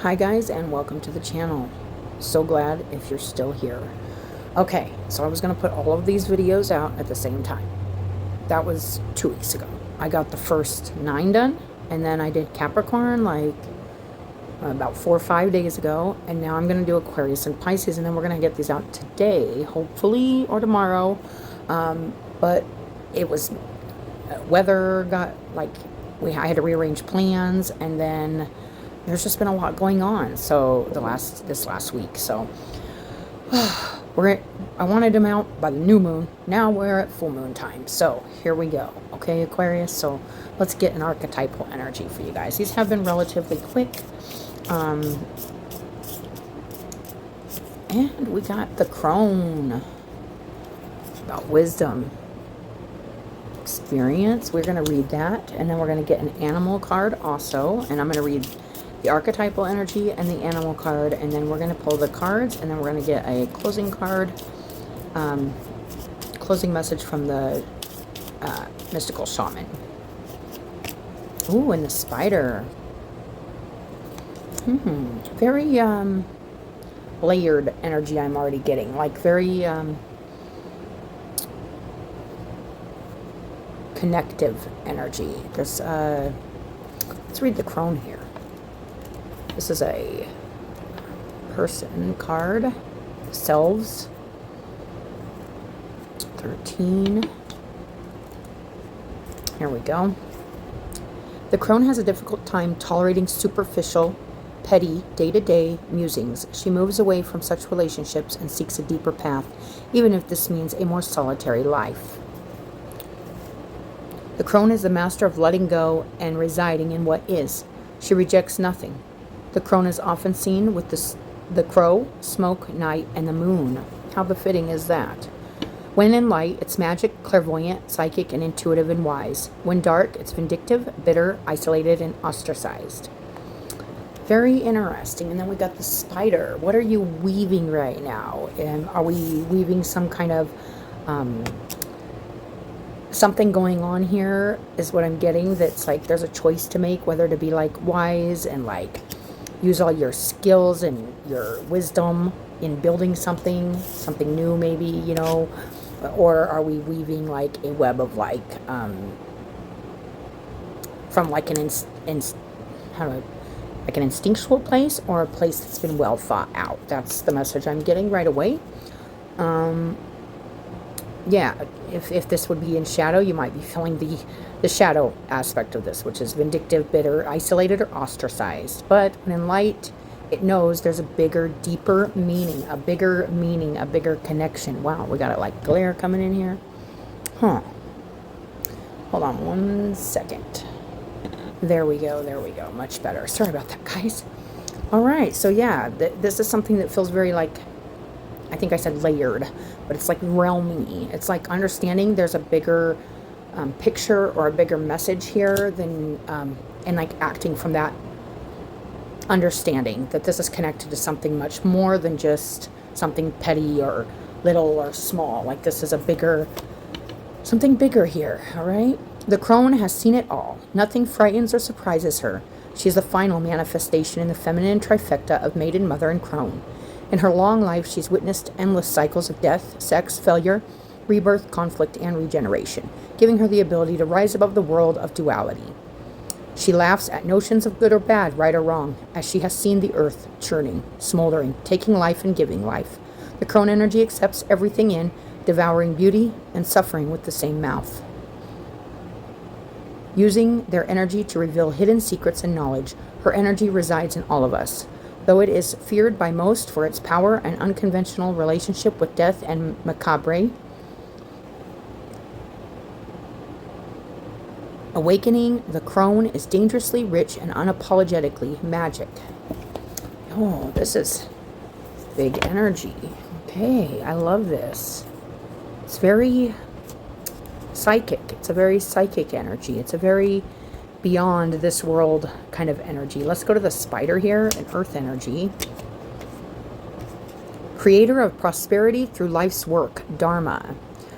Hi guys, and welcome to the channel. So glad if you're still here. Okay, so I was going to put all of these videos out at the same time. That was 2 weeks ago. I got the first 9 done, and then I did Capricorn like about 4 or 5 days ago, and now I'm going to do Aquarius and Pisces, and then we're going to get these out today, hopefully, or tomorrow. But it was weather got like I had to rearrange plans, and then there's just been a lot going on. So this last week, so I wanted them out by the new moon. Now we're at full moon time. So here we go. Okay, Aquarius. So let's get an archetypal energy for you guys. These have been relatively quick. And we got the crone about wisdom, experience. We're going to read that, and then we're going to get an animal card also, and I'm going to read the archetypal energy and the animal card, and then we're going to pull the cards, and then we're going to get a closing card, closing message from the mystical shaman. Ooh, and the spider. Very layered energy I'm already getting, like very connective energy. There's let's read the crone here. This is a person card. Selves. 13. Here we go. The crone has a difficult time tolerating superficial, petty, day-to-day musings. She moves away from such relationships and seeks a deeper path, even if this means a more solitary life. The crone is the master of letting go and residing in what is. She rejects nothing. The crone is often seen with the crow, smoke, night, and the moon. How befitting is that? When in light, it's magic, clairvoyant, psychic, and intuitive and wise. When dark, it's vindictive, bitter, isolated, and ostracized. Very interesting. And then we got the spider. What are you weaving right now? And are we weaving some kind of something going on here is what I'm getting. That's like there's a choice to make, whether to be like wise and like use all your skills and your wisdom in building something new, maybe, you know, or are we weaving like a web of like from like an like an instinctual place, or a place that's been well thought out. That's the message I'm getting right away. Yeah, if this would be in shadow, you might be feeling the shadow aspect of this, which is vindictive, bitter, isolated, or ostracized. But when in light, it knows there's a bigger, deeper meaning, a bigger connection. Wow, we got it like glare coming in here. Huh. Hold on 1 second. There we go, much better. Sorry about that, guys. All right, so yeah, this is something that feels very like, I think I said layered, but it's like realmy. It's like understanding there's a bigger picture or a bigger message here than, and like acting from that understanding that this is connected to something much more than just something petty or little or small. Like this is something bigger here, all right? The crone has seen it all. Nothing frightens or surprises her. She is the final manifestation in the feminine trifecta of maiden, mother, and crone. In her long life, she's witnessed endless cycles of death, sex, failure, rebirth, conflict, and regeneration, giving her the ability to rise above the world of duality. She laughs at notions of good or bad, right or wrong, as she has seen the earth churning, smoldering, taking life and giving life. The crone energy accepts everything in, devouring beauty and suffering with the same mouth. Using their energy to reveal hidden secrets and knowledge, her energy resides in all of us. Though it is feared by most for its power and unconventional relationship with death and macabre, awakening the crone is dangerously rich and unapologetically magic. Oh, this is big energy. Okay, I love this. It's very psychic. It's a very psychic energy. It's a very beyond this world kind of energy. Let's go to the spider here, an earth energy. Creator of prosperity through life's work, Dharma.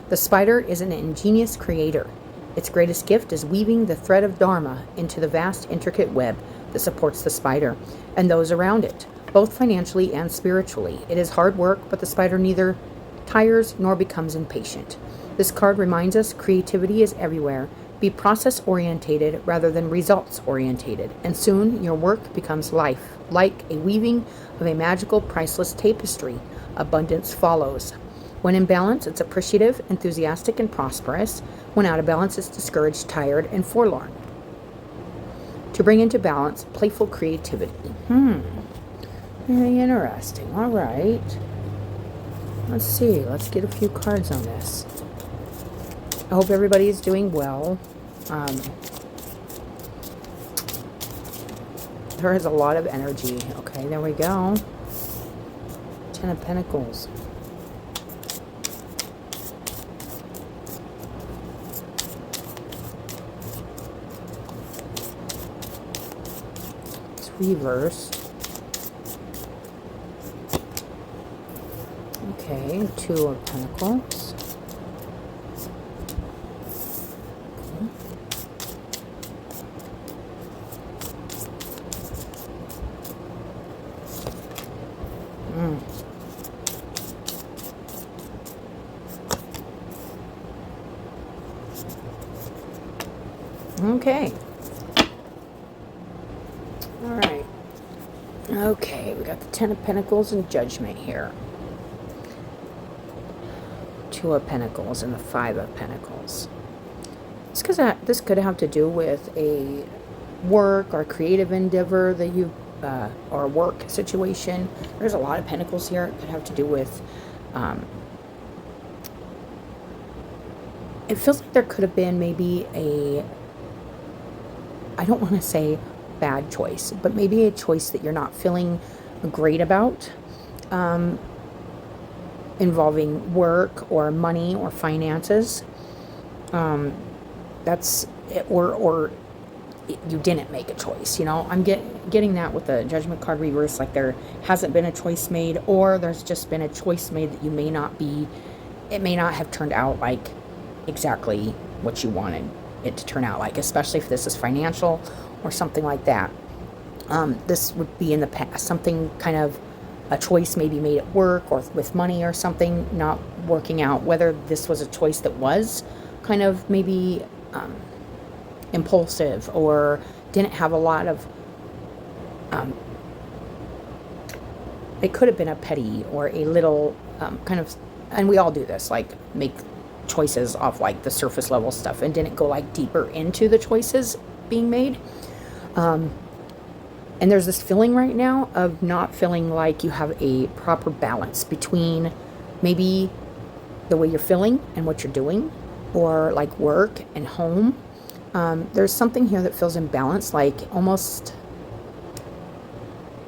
The spider is an ingenious creator. Its greatest gift is weaving the thread of Dharma into the vast, intricate web. that supports the spider and those around it, both financially and spiritually. It is hard work, but the spider neither tires nor becomes impatient. This card reminds us creativity is everywhere. Be process-orientated rather than results-orientated, and soon your work becomes life, like a weaving of a magical, priceless tapestry. Abundance follows. When in balance, it's appreciative, enthusiastic, and prosperous. When out of balance, it's discouraged, tired, and forlorn. To bring into balance, playful creativity. Very interesting. All right. Let's see. Let's get a few cards on this. I hope everybody is doing well. There is a lot of energy. Okay, there we go. 10 of Pentacles. It's reversed. Okay, 2 of Pentacles. Okay. All right. Okay, we got the 10 of Pentacles and Judgment here. 2 of Pentacles and the 5 of Pentacles. This could have to do with a work or creative endeavor that you, or a work situation. There's a lot of Pentacles here. It could have to do with, it feels like there could have been maybe I don't want to say bad choice, but maybe a choice that you're not feeling great about, involving work or money or finances. That's it, or you didn't make a choice. You know, I'm getting that with the Judgment card reverse, like there hasn't been a choice made, or there's just been a choice made that it may not have turned out like exactly what you wanted it to turn out like, especially if this is financial or something like that. This would be in the past, something kind of a choice maybe made at work or with money or something not working out, whether this was a choice that was kind of maybe impulsive or didn't have a lot of, it could have been a petty or a little kind of, and we all do this, like make choices off like the surface level stuff and didn't go like deeper into the choices being made. And there's this feeling right now of not feeling like you have a proper balance between maybe the way you're feeling and what you're doing, or like work and home. There's something here that feels imbalanced, like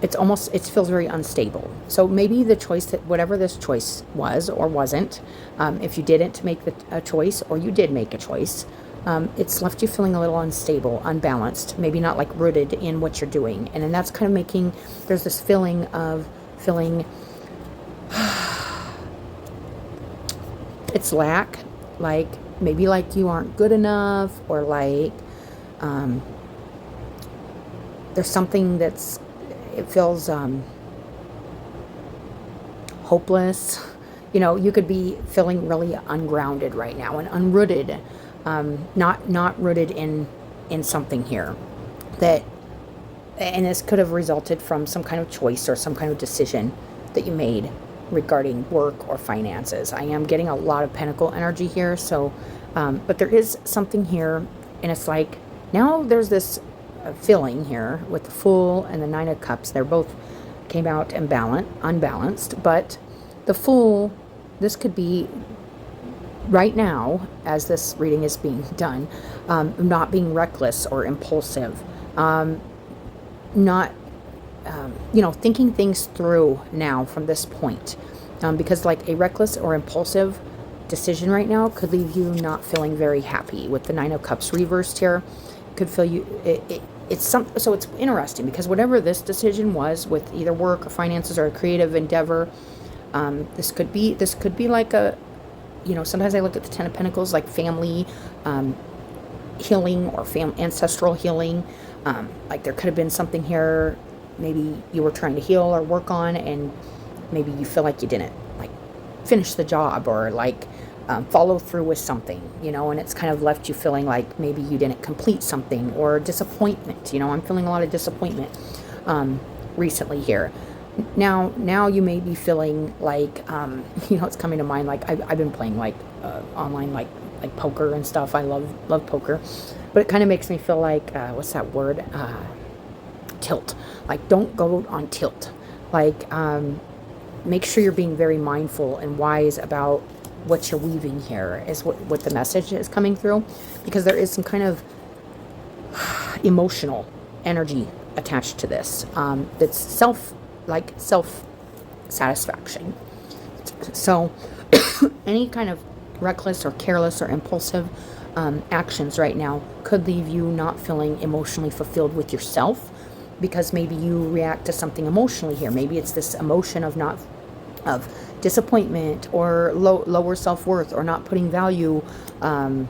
it feels very unstable. So maybe the choice that, whatever this choice was or wasn't, if you didn't make a choice or you did make a choice, it's left you feeling a little unstable, unbalanced, maybe not like rooted in what you're doing. And then that's kind of making, there's this feeling of feeling, it's lack, like maybe like you aren't good enough, or like there's something that's, it feels hopeless. You know, you could be feeling really ungrounded right now and unrooted, not rooted in something here. And this could have resulted from some kind of choice or some kind of decision that you made regarding work or finances. I am getting a lot of Pentacle energy here, so but there is something here, and it's like now there's this feeling here with the Fool and the 9 of Cups. They're both came out unbalanced, but the Fool, this could be right now as this reading is being done, not being reckless or impulsive, not thinking things through now from this point, because like a reckless or impulsive decision right now could leave you not feeling very happy. With the 9 of Cups reversed here, could feel you so it's interesting, because whatever this decision was with either work or finances or a creative endeavor, this could be like a, sometimes I look at the 10 of Pentacles like family healing or ancestral healing. Like there could have been something here maybe you were trying to heal or work on, and maybe you feel like you didn't like finish the job, or like follow through with something, you know, and it's kind of left you feeling like maybe you didn't complete something, or disappointment. You know, I'm feeling a lot of disappointment recently here. Now you may be feeling like, you know, it's coming to mind, like I've been playing like online, like poker and stuff. I love poker, but it kind of makes me feel like, what's that word? Tilt. Like, don't go on tilt. Like, make sure you're being very mindful and wise about what you're weaving here, is what the message is coming through, because there is some kind of emotional energy attached to this. That's self satisfaction. So any kind of reckless or careless or impulsive actions right now could leave you not feeling emotionally fulfilled with yourself, because maybe you react to something emotionally here. Maybe it's this emotion of disappointment, or lower self-worth, or not putting value on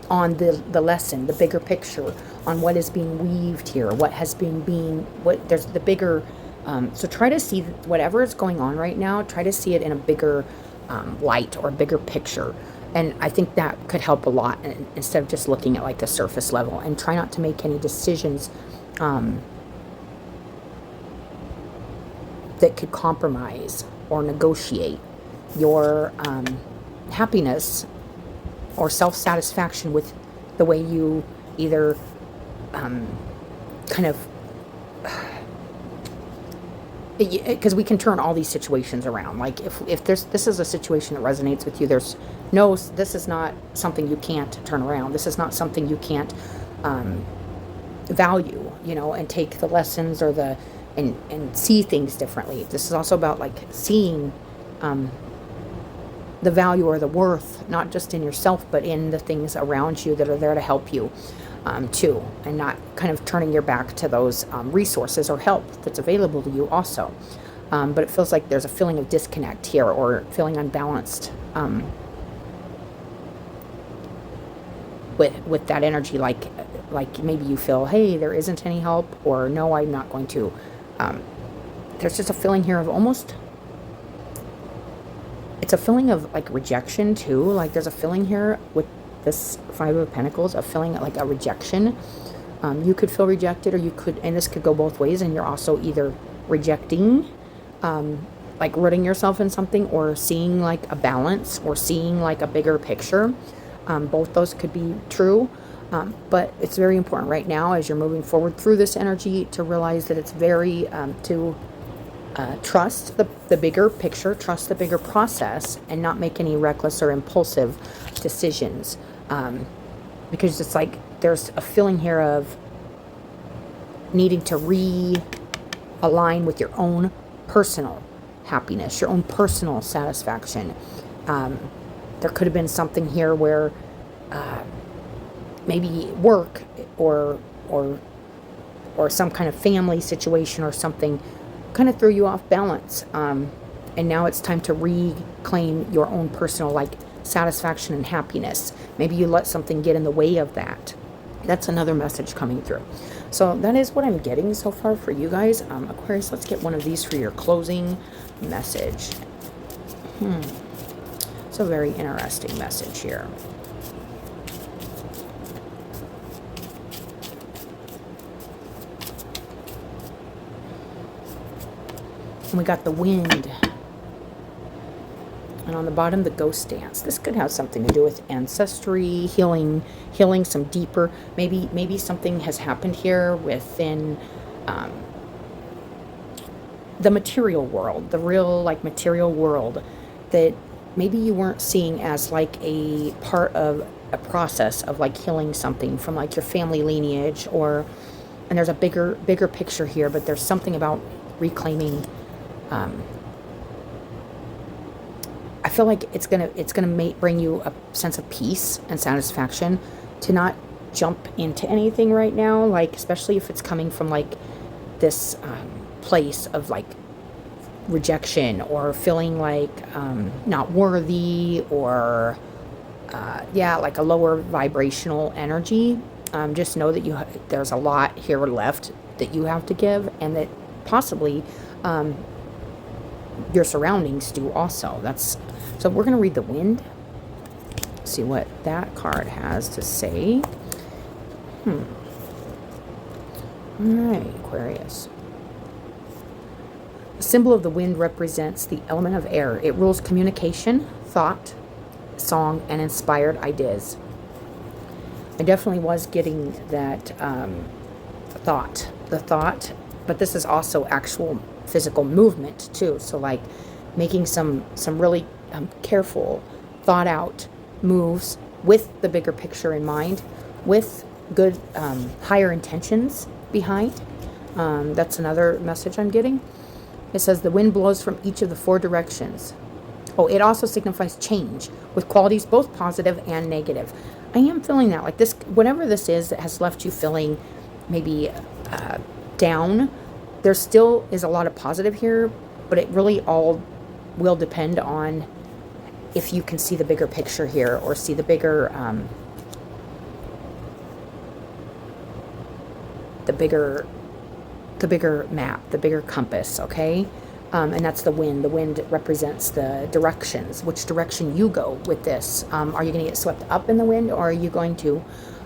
the lesson, the bigger picture, on what is being weaved here, what there's the bigger. So try to see whatever is going on right now, try to see it in a bigger light, or a bigger picture. And I think that could help a lot, instead of just looking at like the surface level. And try not to make any decisions that could compromise or negotiate your happiness or self-satisfaction with the way you either kind of, because we can turn all these situations around. Like if this is a situation that resonates with you, this is not something you can't turn around. This is not something you can't value, you know, and take the lessons, or and see things differently. This is also about like seeing the value or the worth, not just in yourself, but in the things around you that are there to help you too, and not kind of turning your back to those resources or help that's available to you also. But it feels like there's a feeling of disconnect here, or feeling unbalanced with that energy. Like maybe you feel, hey, there isn't any help, or no, I'm not going to. There's just a feeling here of almost, it's a feeling of like rejection too. Like there's a feeling here with this Five of Pentacles, a feeling like a rejection. You could feel rejected, or you could, and this could go both ways, and you're also either rejecting, like rooting yourself in something, or seeing like a balance, or seeing like a bigger picture. Both those could be true. But it's very important right now, as you're moving forward through this energy, to realize that it's very, to trust the bigger picture, trust the bigger process, and not make any reckless or impulsive decisions. Because it's like there's a feeling here of needing to realign with your own personal happiness, your own personal satisfaction. There could have been something here where maybe work or some kind of family situation or something kind of threw you off balance. And now it's time to reclaim your own personal like satisfaction and happiness. Maybe you let something get in the way of that. That's another message coming through. So that is what I'm getting so far for you guys. Aquarius, let's get one of these for your closing message. It's a very interesting message here. And we got the Wind. And on the bottom, the Ghost Dance. This could have something to do with ancestry, healing some deeper. Maybe something has happened here within the material world, the real like material world, that maybe you weren't seeing as like a part of a process of like healing something from like your family lineage, and there's a bigger picture here, but there's something about reclaiming. I feel like it's gonna bring you a sense of peace and satisfaction to not jump into anything right now, like especially if it's coming from like this place of like rejection, or feeling like not worthy, or like a lower vibrational energy. Just know that there's a lot here left that you have to give, and that possibly your surroundings do also. So we're going to read the wind. See what that card has to say. All right, Aquarius. The symbol of the wind represents the element of air. It rules communication, thought, song, and inspired ideas. I definitely was getting that the thought, but this is also actual physical movement too. So like making some really careful, thought out moves with the bigger picture in mind, with good higher intentions behind. That's another message I'm getting. It says the wind blows from each of the 4 directions. Oh, it also signifies change with qualities both positive and negative. I am feeling that, like this, whatever this is that has left you feeling maybe down, there still is a lot of positive here, but it really all will depend on if you can see the bigger picture here, or see the bigger map, the bigger compass, okay? And that's the wind. The wind represents the directions, which direction you go with this. Are you going to get swept up in the wind, or are you going to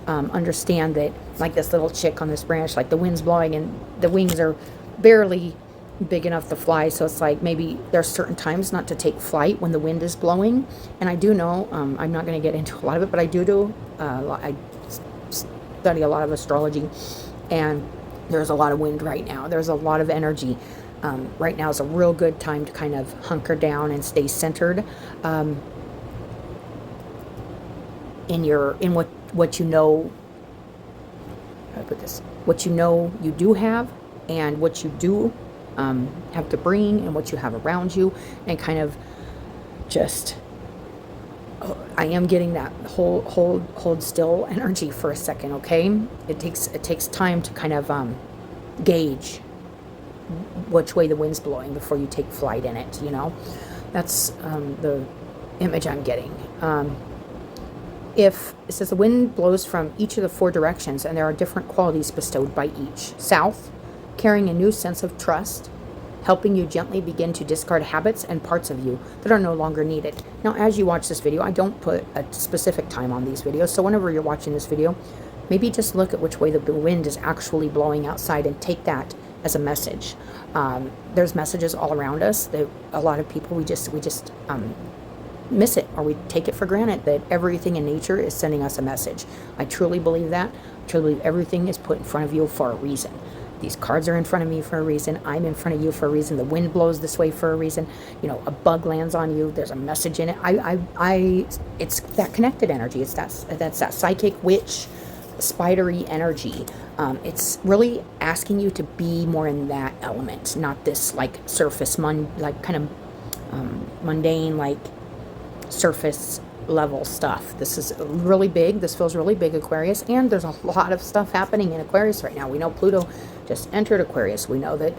understand that, like this little chick on this branch, like the wind's blowing and the wings are barely big enough to fly, so it's like maybe there's certain times not to take flight when the wind is blowing. And I do know, I'm not going to get into a lot of it, but I I study a lot of astrology, and there's a lot of wind right now. There's a lot of energy. Right now is a real good time to kind of hunker down and stay centered in what you know. How do I put this? What you know you do have, and what you do have to bring, and what you have around you, and kind of just. I am getting that hold still energy for a second, okay? It takes time to kind of gauge which way the wind's blowing before you take flight in it, you know? That's the image I'm getting. If it says the wind blows from each of the 4 directions, and there are different qualities bestowed by each. South, carrying a new sense of trust, helping you gently begin to discard habits and parts of you that are no longer needed. Now, as you watch this video, I don't put a specific time on these videos, so whenever you're watching this video, maybe just look at which way the wind is actually blowing outside and take that as a message. There's messages all around us that a lot of people, we just miss it, or we take it for granted that everything in nature is sending us a message. I truly believe that. I truly believe everything is put in front of you for a reason. These cards are in front of me for a reason. I'm in front of you for a reason. The wind blows this way for a reason. You know, a bug lands on you. There's a message in it. It's that connected energy. That's that psychic witch, spidery energy. It's really asking you to be more in that element, not this like surface, like kind of mundane, like surface level stuff. This is really big. This feels really big, Aquarius, and there's a lot of stuff happening in Aquarius right now. We know Pluto just entered Aquarius. We know that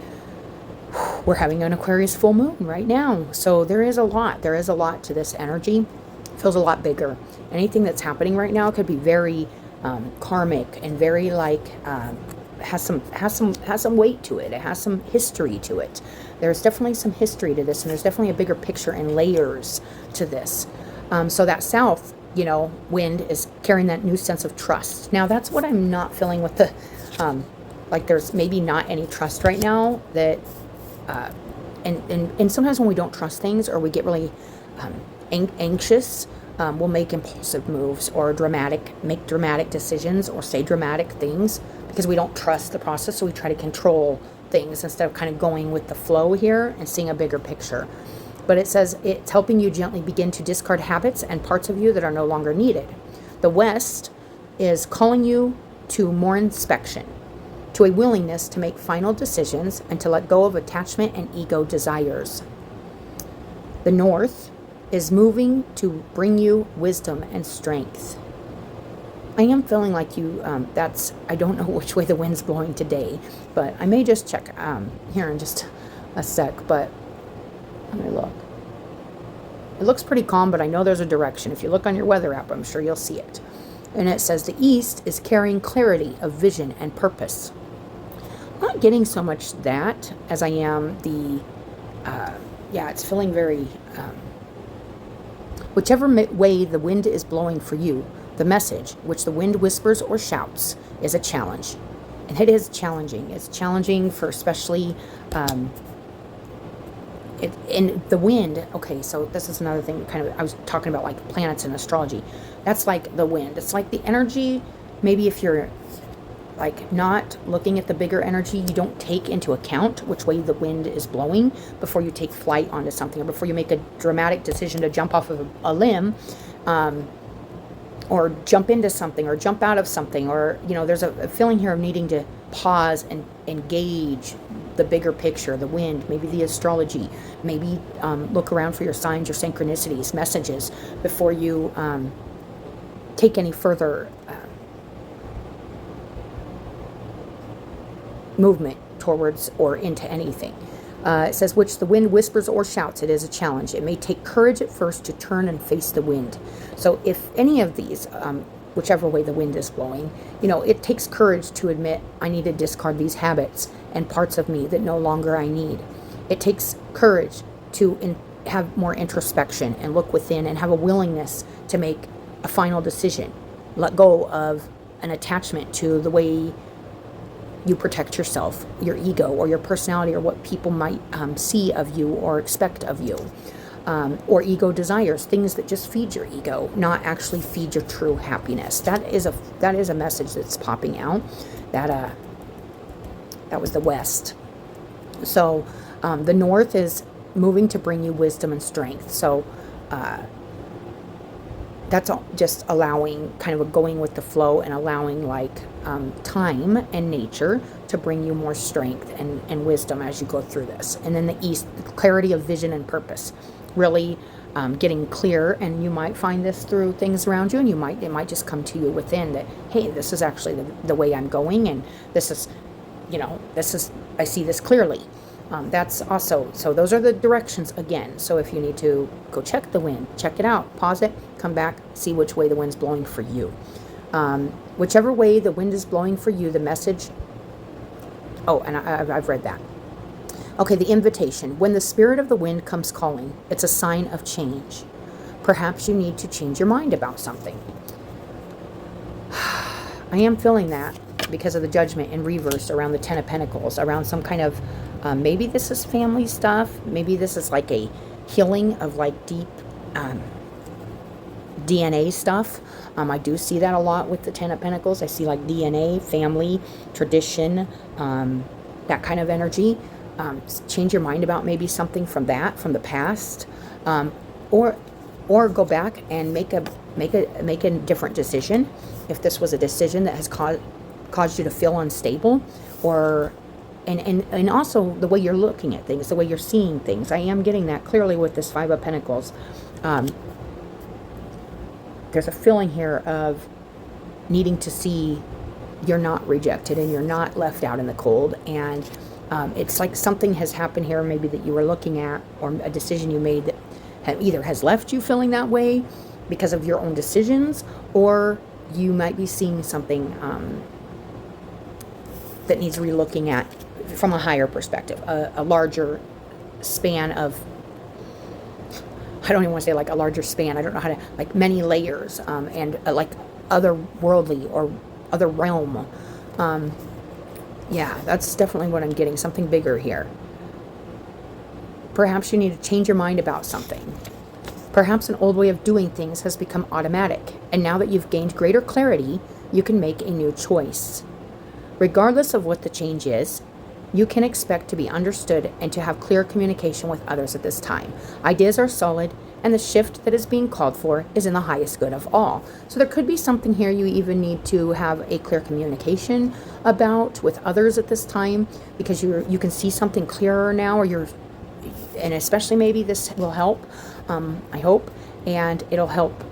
we're having an Aquarius full moon right now. So there is a lot to this energy. It feels a lot bigger. Anything that's happening right now could be very karmic and very like has some weight to it. It has some history to it. There's definitely some history to this, and there's definitely a bigger picture and layers to this. So that south, you know, wind is carrying that new sense of trust. Now that's what I'm not feeling with the like there's maybe not any trust right now that and sometimes when we don't trust things, or we get really anxious, we'll make impulsive moves, or make dramatic decisions, or say dramatic things because we don't trust the process. So we try to control things instead of kind of going with the flow here and seeing a bigger picture. But it says it's helping you gently begin to discard habits and parts of you that are no longer needed. The West is calling you to more inspection, to a willingness to make final decisions and to let go of attachment and ego desires. The North is moving to bring you wisdom and strength. I am feeling like you, I don't know which way the wind's blowing today, but I may just check here in just a sec, but let me look. It looks pretty calm, but I know there's a direction. If you look on your weather app, I'm sure you'll see it. And it says the east is carrying clarity of vision and purpose. I'm not getting so much that as I am the, it's feeling very, whichever way the wind is blowing for you, the message, which the wind whispers or shouts, is a challenge. And it is challenging. It's challenging for especially, in the wind. Okay, so this is another thing, kind of, I was talking about like planets and astrology. That's like the wind. It's like the energy, maybe if you're like not looking at the bigger energy, you don't take into account which way the wind is blowing before you take flight onto something, or before you make a dramatic decision to jump off of a limb, or jump into something, or jump out of something, or, there's a feeling here of needing to pause and engage the bigger picture, the wind, maybe the astrology, maybe look around for your signs, your synchronicities, messages, before you take any further movement towards or into anything. It says, which the wind whispers or shouts, it is a challenge. It may take courage at first to turn and face the wind. So if any of these, whichever way the wind is blowing, it takes courage to admit, I need to discard these habits and parts of me that no longer I need. It takes courage to have more introspection and look within and have a willingness to make a final decision. Let go of an attachment to the way you protect yourself, your ego, or your personality, or what people might see of you or expect of you. Or ego desires, things that just feed your ego, not actually feed your true happiness. That is a message that's popping out. That was the West. So the North is moving to bring you wisdom and strength. So that's all, just allowing, kind of going with the flow, and allowing time and nature to bring you more strength and wisdom as you go through this. And then the East, the clarity of vision and purpose, really getting clear. And you might find this through things around you, and it might just come to you within that, hey, this is actually the way I'm going, and this is, I see this clearly. That's also, so those are the directions again. So if you need to go check the wind, check it out, pause it, come back, see which way the wind's blowing for you. Whichever way the wind is blowing for you, the message, and I've read that. Okay, the invitation. When the spirit of the wind comes calling, it's a sign of change. Perhaps you need to change your mind about something. I am feeling that because of the Judgment in reverse around the Ten of Pentacles, around some kind of, maybe this is family stuff. Maybe this is like a healing of deep DNA stuff. I do see that a lot with the Ten of Pentacles. I see DNA, family, tradition, that kind of energy. Change your mind about maybe something from the past, or go back and make a different decision. If this was a decision that has caused you to feel unstable, or and also the way you're looking at things, the way you're seeing things. I am getting that clearly with this Five of Pentacles. There's a feeling here of needing to see you're not rejected and you're not left out in the cold. And it's like something has happened here, maybe that you were looking at, or a decision you made that either has left you feeling that way because of your own decisions, or you might be seeing something that needs relooking at from a higher perspective, a larger span of, I don't even want to say a larger span, I don't know how to, many layers, and otherworldly or other realm. Yeah, that's definitely what I'm getting, something bigger here. Perhaps you need to change your mind about something. Perhaps an old way of doing things has become automatic, and now that you've gained greater clarity, you can make a new choice. Regardless of what the change is, you can expect to be understood and to have clear communication with others at this time. Ideas are solid, and the shift that is being called for is in the highest good of all. So there could be something here you even need to have a clear communication about with others at this time, because you can see something clearer now, or and especially maybe this will help, I hope, and it'll help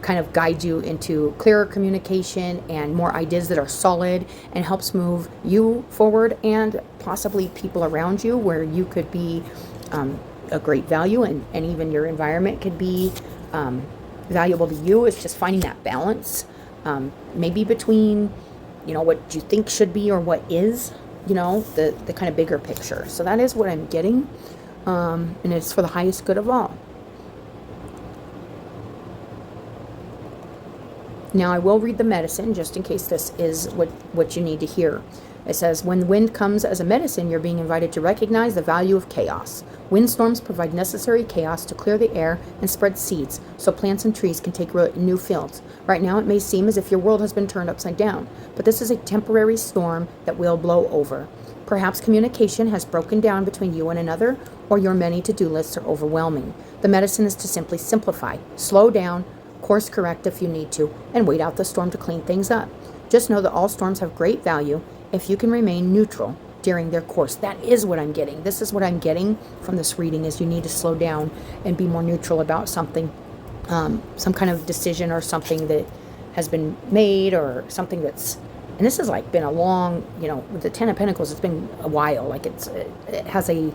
kind of guide you into clearer communication and more ideas that are solid, and helps move you forward and possibly people around you, where you could be a great value, and even your environment could be valuable to you. It's just finding that balance maybe between, you know, what you think should be or what is, you know, the kind of bigger picture. So that is what I'm getting, and it's for the highest good of all. Now I will read the medicine just in case this is what you need to hear. It says, when wind comes as a medicine, you're being invited to recognize the value of chaos. Windstorms provide necessary chaos to clear the air and spread seeds so plants and trees can take root in new fields. Right now it may seem as if your world has been turned upside down, but this is a temporary storm that will blow over. Perhaps communication has broken down between you and another, or your many to-do lists are overwhelming. The medicine is to simply simplify, slow down, course correct if you need to, and wait out the storm to clean things up. Just know that all storms have great value if you can remain neutral during their course. That is what I'm getting. This is what I'm getting from this reading, is you need to slow down and be more neutral about something, some kind of decision or something that has been made, or something that's, and this has like been a long, you know, with the Ten of Pentacles, it's been a while. Like it has a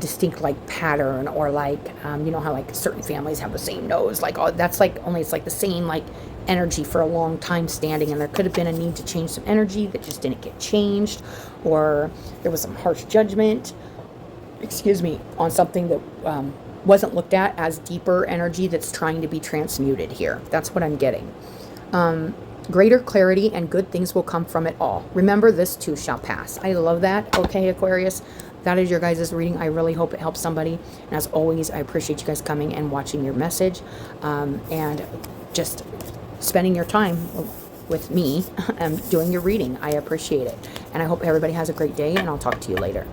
distinct like pattern, or like you know how like certain families have the same nose, like, oh, that's like, only it's like the same like energy for a long time standing, and there could have been a need to change some energy that just didn't get changed, or there was some harsh judgment, excuse me, on something that wasn't looked at as deeper energy that's trying to be transmuted here. That's what I'm getting. Greater clarity and good things will come from it all. Remember, this too shall pass. I love that. Okay, Aquarius, that is your guys' reading. I really hope it helps somebody. And as always, I appreciate you guys coming and watching your message, and just spending your time with me doing your reading. I appreciate it. And I hope everybody has a great day, and I'll talk to you later.